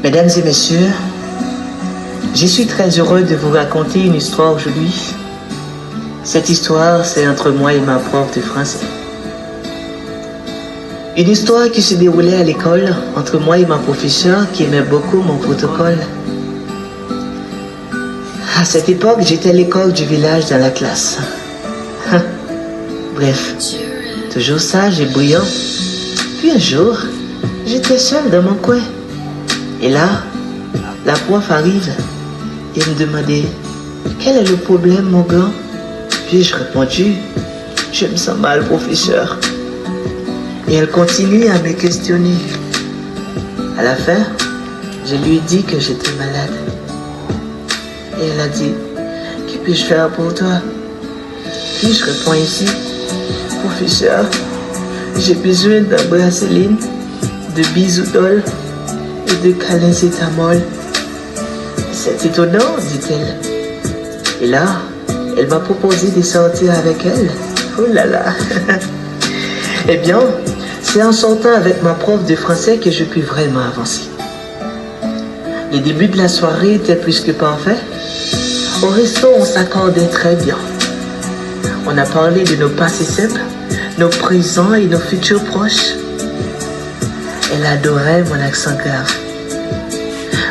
Mesdames et messieurs, je suis très heureux de vous raconter une histoire aujourd'hui. Cette histoire, c'est entre moi et ma prof de français. Une histoire qui se déroulait à l'école entre moi et ma professeure qui aimait beaucoup mon protocole. À cette époque, j'étais l'école du village dans la classe. Bref, toujours sage et brillant. Puis un jour, j'étais seule dans mon coin. Et là, la prof arrive et me demandait « Quel est le problème, mon grand ?» Puis je répondu « Je me sens mal, professeur. » Et elle continue à me questionner. À la fin, je lui ai dit que j'étais malade. Et elle a dit « Que puis-je faire pour toi ?» Puis je réponds ici « Professeur, j'ai besoin d'un braceline, de bisous-doll et de câlins-étamol. » C'est étonnant, dit-elle. Et là, elle m'a proposé de sortir avec elle. Oh là là. Eh bien, c'est en sortant avec ma prof de français que je puis vraiment avancer. Le début de la soirée était plus que parfait. Au resto, on s'accordait très bien. On a parlé de nos passés simples, nos présents et nos futurs proches. Elle adorait mon accent grave.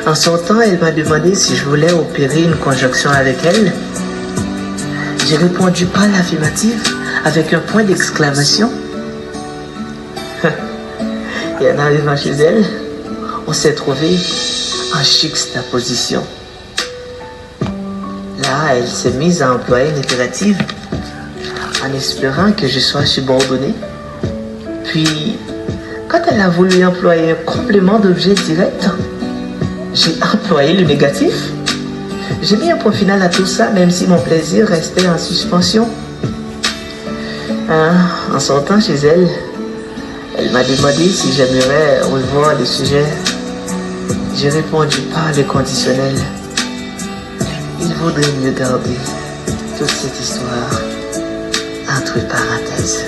En sortant, elle m'a demandé si je voulais opérer une conjonction avec elle. J'ai répondu par l'affirmative avec un point d'exclamation. Et en arrivant chez elle, on s'est trouvé en juxtaposition. Là, elle s'est mise à employer une impérative en espérant que je sois subordonné. Puis, quand elle a voulu employer un complément d'objet direct, j'ai employé le négatif. J'ai mis un point final à tout ça, même si mon plaisir restait en suspension. En sortant chez elle, elle m'a demandé si j'aimerais revoir le sujet. J'ai répondu par le conditionnel. Il vaudrait mieux garder toute cette histoire entre parenthèses.